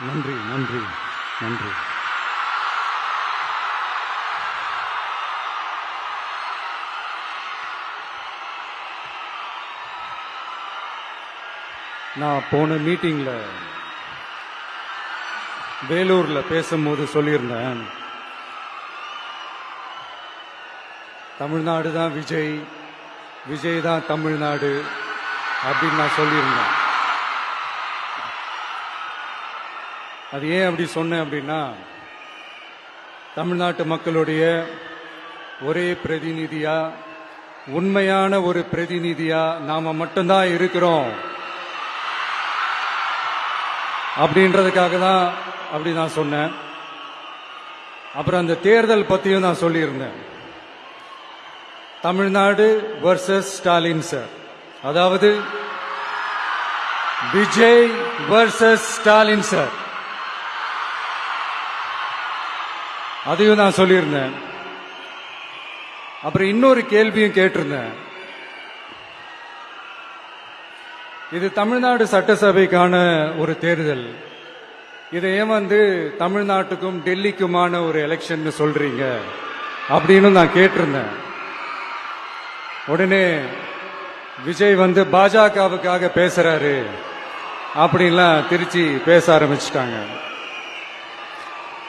நன்றி நன்றி நன்றி. நான் போன மீட்டிங்ல வேலூர்ல பேசும்போது சொல்லியிருந்தேன், தமிழ்நாடு தான் விஜய், விஜய் தான் தமிழ்நாடு அப்படின்னு நான் சொல்லியிருந்தேன். அது ஏன் அப்படி சொன்னேன் அப்படின்னா, தமிழ்நாட்டு மக்களுடைய ஒரே பிரதிநிதியா, உண்மையான ஒரு பிரதிநிதியா நாம மட்டும்தான் இருக்கிறோம் அப்படின்றதுக்காக தான் அப்படி நான் சொன்னேன். அப்புறம் அந்த தேர்தல் பத்தியும் நான் சொல்லியிருந்தேன். தமிழ்நாடு வர்சஸ் ஸ்டாலின் சார், அதாவது விஜய் வர்சஸ் ஸ்டாலின் சார், அதையும் நான் சொல்லியிருந்தேன். அப்புறம் இன்னொரு கேள்வியும் கேட்டிருந்தேன். இது தமிழ்நாடு சட்டசபைக்கான ஒரு தேர்தல், இதை ஏன் தமிழ்நாட்டுக்கும் டெல்லிக்குமான ஒரு எலெக்ஷன் சொல்றீங்க அப்படின்னு நான் கேட்டிருந்தேன். உடனே விஜய் பாஜகவுக்காக பேசுறாரு அப்படின்லாம் திருச்சி பேச ஆரம்பிச்சிட்டாங்க.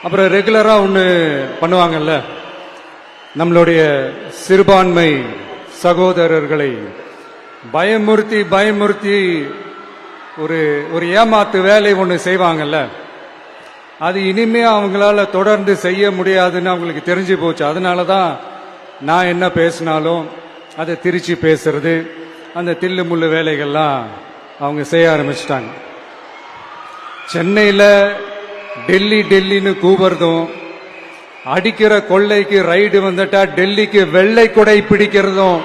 அப்புறம் ரெகுலரா ஒன்று பண்ணுவாங்கல்ல, நம்மளுடைய சிறுபான்மை சகோதரர்களை பயமுறுத்தி பயமுறுத்தி ஒரு ஏமாத்து வேலை ஒன்று செய்வாங்கல்ல, அது இனிமே அவங்களால தொடர்ந்து செய்ய முடியாதுன்னு அவங்களுக்கு தெரிஞ்சு போச்சு. அதனால தான் நான் என்ன பேசினாலும் அதை திருச்சி பேசுறது, அந்த தில்லு முள்ளு வேலைகள்லாம் அவங்க செய்ய ஆரம்பிச்சிட்டாங்க. சென்னையில் டெல்லி டெல்லின்னு கூவுறதும், அடிக்கிற கொள்ளைக்கு ரைடு வந்துட்டா டெல்லிக்கு வெள்ளை கொடை பிடிக்கிறதும்,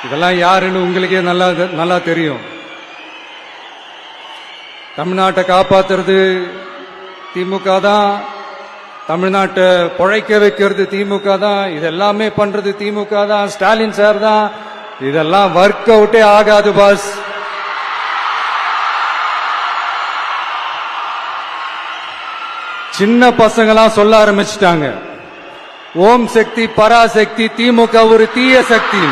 இதெல்லாம் யாருன்னு உங்களுக்கே நல்லா தெரியும். தமிழ்நாட்டை காப்பாத்துறது திமுக தான், தமிழ்நாட்டை பொழைக்க வைக்கிறது திமுக தான், இதெல்லாமே பண்றது திமுக தான், ஸ்டாலின் சார் தான். இதெல்லாம் ஒர்க் அவுட்டே ஆகாது பாஸ். சின்ன பசங்களாம் சொல்ல ஆரம்பிச்சிட்டாங்க, ஓம் சக்தி பராசக்தி, திமுக ஒரு தீய சக்தி.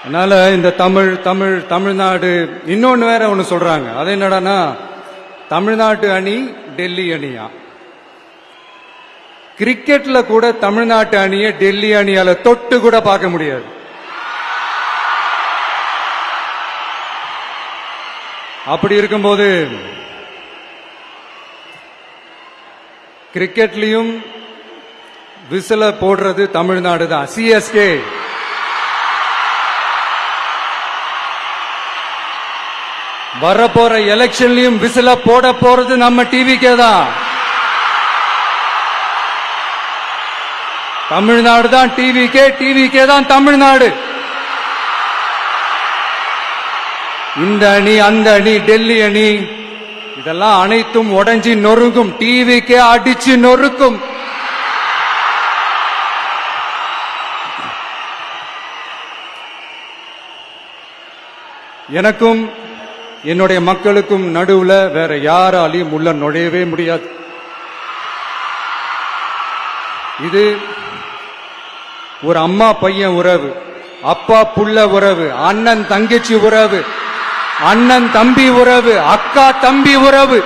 அதனால இந்த தமிழ்நாடு இன்னொன்னு வேற ஒண்ணு சொல்றாங்க. அது என்னடானா, தமிழ்நாட்டு அணி டெல்லி அணியா. கிரிக்கெட்ல கூட தமிழ்நாட்டு அணியை டெல்லி அணியால தொட்டு கூட பார்க்க முடியாது. அப்படி இருக்கும்போது கிரிக்கெட்லயும் விசில போடுறது தமிழ்நாடு தான், சிஎஸ்கே. வரப்போற எலெக்ஷன்லயும் விசில போட போறது நம்ம டிவிக்கே தான். தமிழ்நாடு தான் டிவிக்கே, டிவிக்கே தான் தமிழ்நாடு. இந்த அணி அந்த அணி டெல்லி அணி இதெல்லாம் அனைத்தும் உடைஞ்சி நொறுங்கும், டிவிக்கே அடிச்சு நொறுக்கும். எனக்கும் என்னுடைய மக்களுக்கும் நடுவுல வேற யாராலையும் உள்ள நுழையவே முடியாது. இது ஒரு அம்மா பையன் உறவு, அப்பா புள்ள உறவு, அண்ணன் தங்கச்சி உறவு, அண்ணன் தம்பி உறவு, அக்கா தம்பி உறவு.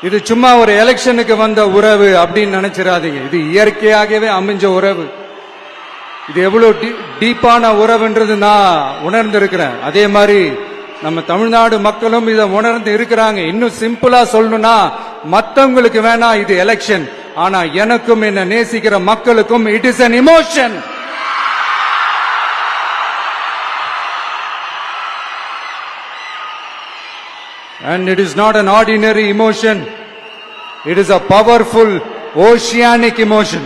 இது சும்மா ஒரு எலெக்ஷனுக்கு வந்த உறவு அப்படின்னு நினைச்சிடாதீங்க. இது இயற்கையாகவே அமைஞ்ச உறவு. இது எவ்வளவு டீப்பான உறவுன்றது நான் உணர்ந்திருக்கிறேன். அதே மாதிரி நம்ம தமிழ்நாடு மக்களும் இதை உணர்ந்து இருக்கிறாங்க. இன்னும் சிம்பிளா சொல்லணும்னா, மத்தவங்களுக்கு வேணா இது எலெக்ஷன், ஆனா எனக்கும் என்ன நேசிக்கிற மக்களுக்கும் it is an emotion. And it is not an ordinary emotion. It is a powerful oceanic emotion.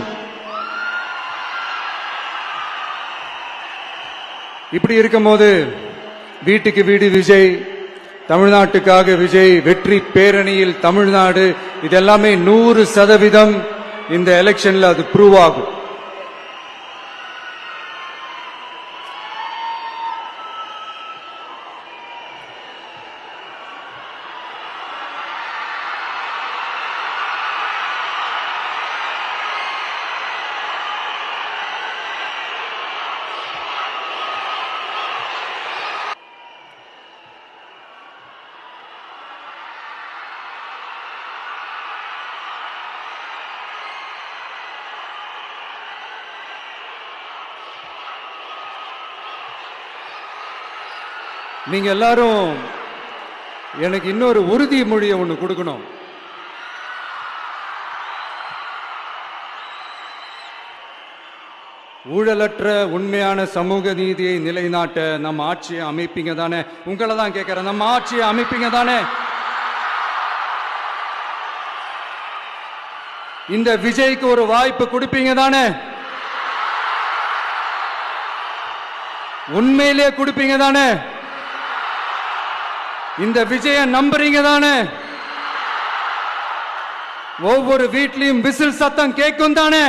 இப்படி இருக்கும்போது வீட்டுக்கு வீடு விஜய், தமிழ்நாட்டுக்காக விஜய், வெற்றி பேரணியில் தமிழ்நாடு, இதெல்லாமே 100% இந்த எலெக்ஷன்ல அது ப்ரூவ் ஆகும். நீங்க எல்லாரும் எனக்கு இன்னொரு உறுதிமொழியை ஒன்று கொடுக்கணும். ஊழலற்ற உண்மையான சமூக நீதியை நிலைநாட்ட நம்ம ஆட்சியை அமைப்பீங்க தானே? உங்களை தான் கேட்கிறேன், நம்ம ஆட்சியை அமைப்பீங்க தானே? இந்த விஜய்க்கு ஒரு வாய்ப்பு கொடுப்பீங்க தானே? உண்மையிலே கொடுப்பீங்க தானே? இந்த விஜய நம்புறீங்க தானே? ஒவ்வொரு வீட்லயும் விசில் சத்தம் கேட்கும் தானே?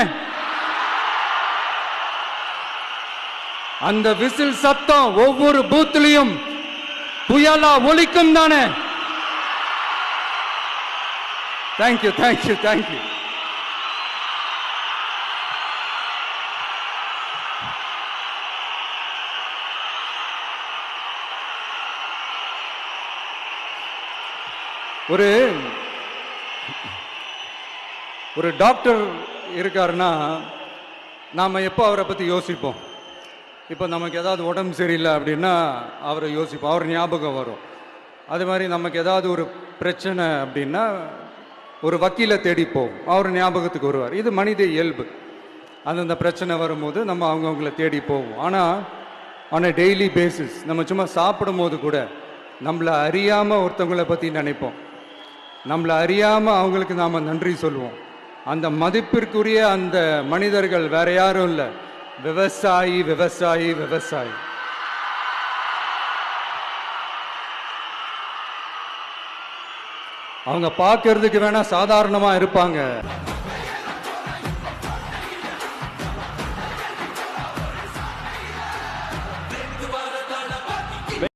அந்த விசில் சத்தம் ஒவ்வொரு பூத்திலையும் புயலா ஒலிக்கும் தானே? Thank you, thank you, thank you. ஒரு டாக்டர் இருக்காருன்னா நாம எப்போ அவரை பத்தி யோசிப்போம்? இப்போ நமக்கு ஏதாவது உடம்பு சரியில்லை அப்படின்னா அவரை யோசிப்போம், அவர் ஞாபகம் வரும். அது மாதிரி நமக்கு ஏதாவது ஒரு பிரச்சனை அப்படின்னா ஒரு வக்கீலை தேடிப்போம், அவர் ஞாபகத்துக்கு வருவார். இது மனித இயல்பு. அந்தந்த பிரச்சனை வரும்போது நம்ம அவங்கவுங்கள தேடி போவோம். ஆனால் ஆன் அ டெய்லி பேசிஸ் நம்ம சும்மா சாப்பிடும் போது கூட நம்மளை அறியாமல் ஒருத்தவங்களை பற்றி நினைப்போம், நம்மளை அறியாமல் அவங்களுக்கு நாம் நன்றி சொல்லுவோம். அந்த மதிப்பிற்குரிய அந்த மனிதர்கள் வேற யாரும் இல்லை, விவசாயி, விவசாயி, விவசாயி. அவங்க பார்க்கறதுக்கு வேணா சாதாரணமாக இருப்பாங்க.